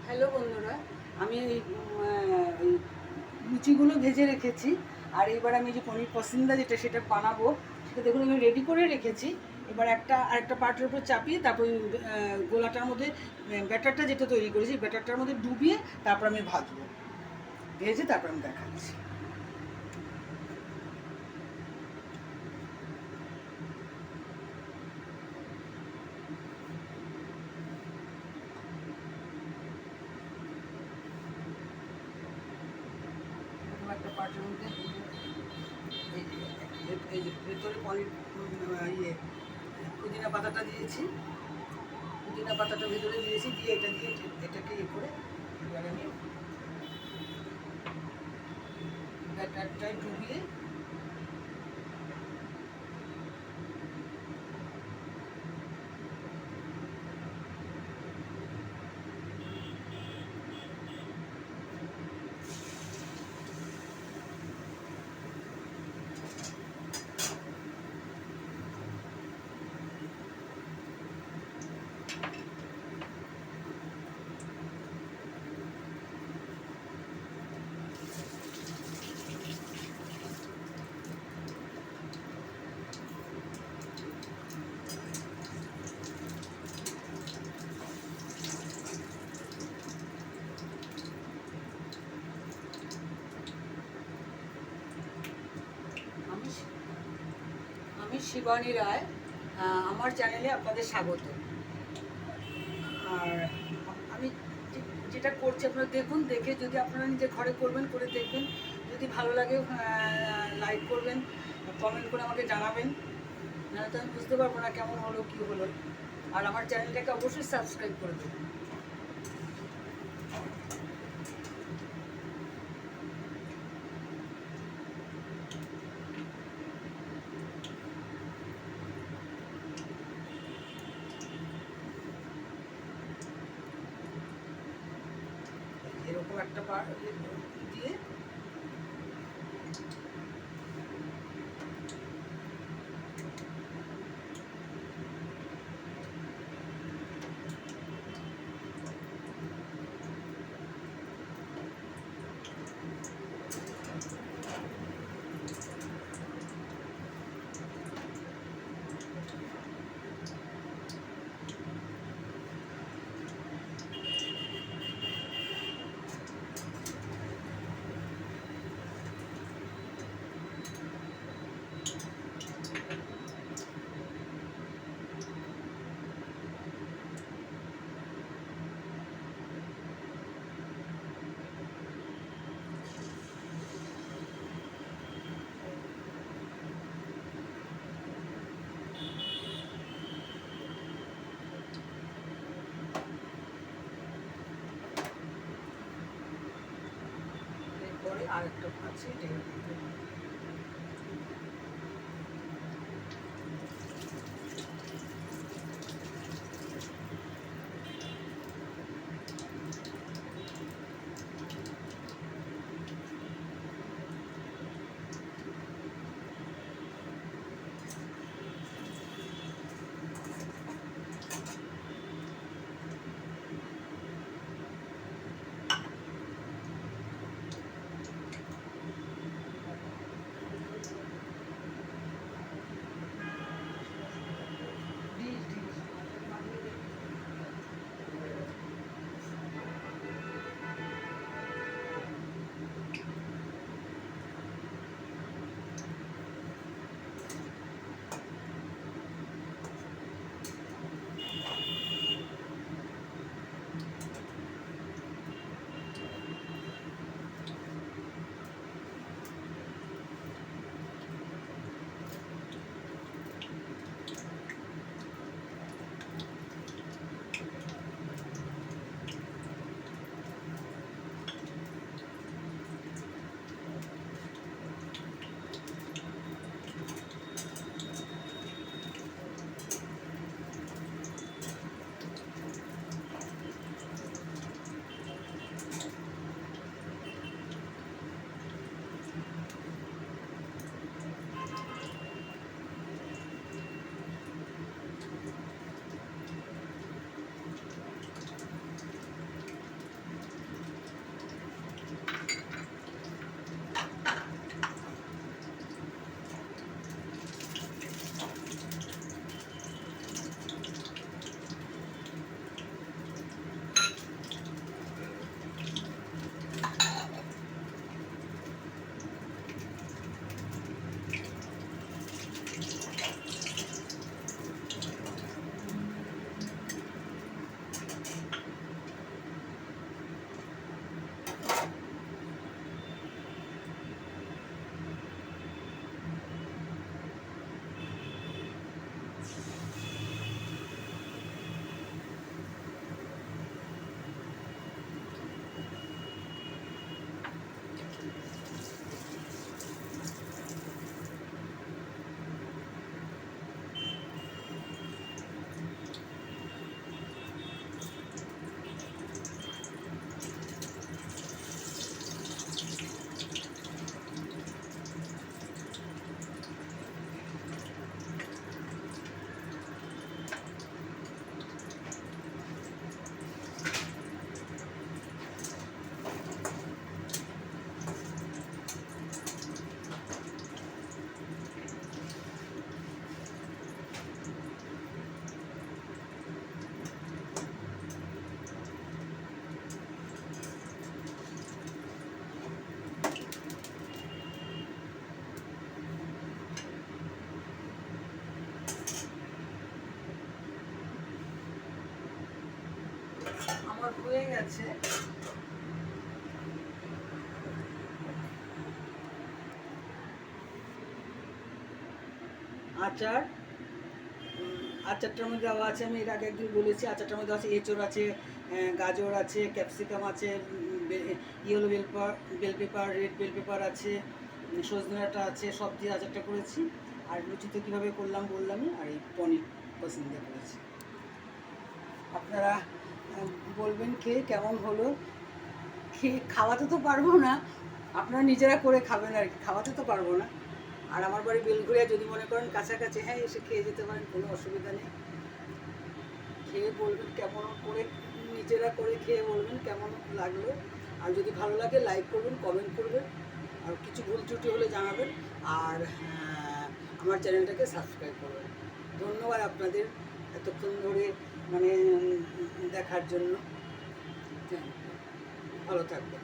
Hello বন্ধুরা, আমি ওই লুচিগুলো ভেজে রেখেছি। আর এবার আমি যে পনির পসিন্দা সেটা বানাবো, সেটা দেখুন আমি রেডি করে রেখেছি। এবার আরেকটা পাত্রের উপর চাপিয়ে তারপর ওই গোলাটার মধ্যে ব্যাটারটা যেটা তৈরি করেছি ব্যাটারটার মধ্যে ডুবিয়ে তারপর আমি ভাজবো। ভেজে তারপর আমি দেখাচ্ছি। একটা পাত্রের মধ্যে এই যে ভেতরে পনির পুদিনা পাতাটা দিয়েছি, পুদিনা পাতাটা ভেতরে দিয়েছি, দিয়ে এটাকে করে এবার আমি ব্যাটারটায় ডুবিয়ে আমি শিবানী রায়, আমার চ্যানেলে আপনাদের স্বাগত। আর আমি যেটা করছি আপনারা দেখুন, দেখে যদি আপনারা নিজে ঘরে করবেন, করে দেখবেন, যদি ভালো লাগে লাইক করবেন, কমেন্ট করে আমাকে জানাবেন, নাহলে তো আমি বুঝতে পারবো না কেমন হলো কী হলো। আর আমার চ্যানেলটাকে অবশ্যই সাবস্ক্রাইব করে দেবেন। এরকম একটা দিয়ে পরে আরেকটা আছে, এটা আমার হয়ে গেছে। আচার, আচারটার মধ্যে দেওয়া আছে, আমি এর আগে একদিন বলেছি, আচারটার মধ্যে আছে এঁচড় আছে, গাজর আছে, ক্যাপসিকাম আছে, yellow bell pepper, red bell pepper আছে, সজনে ডাঁটা আছে, সব দিয়ে আচারটা করেছি। আর লুচিতে কীভাবে করলাম বললামই, আর এই পনির পছন্দ করেছি। আপনারা বলবেন খেয়ে কেমন হলো। খেয়ে খাওয়াতে তো পারবো না, আপনারা নিজেরা করে খাবেন আর কি, খাওয়াতে তো পারবো না। আর আমার বাড়ি বেলঘরিয়া, যদি মনে করেন কাছাকাছি, হ্যাঁ এসে খেয়ে যেতে পারেন, কোনো অসুবিধা নেই। খেয়ে বলবেন কেমন করে, নিজেরা করে খেয়ে বলবেন কেমন লাগলো। আর যদি ভালো লাগে লাইক করবেন, কমেন্ট করবেন, আর কিছু ভুল ত্রুটি হলে জানাবেন। আর আমার চ্যানেলটাকে সাবস্ক্রাইব করবেন। ধন্যবাদ আপনাদের এতক্ষণ ধরে মানে দেখার জন্য। ভালো থাকবেন।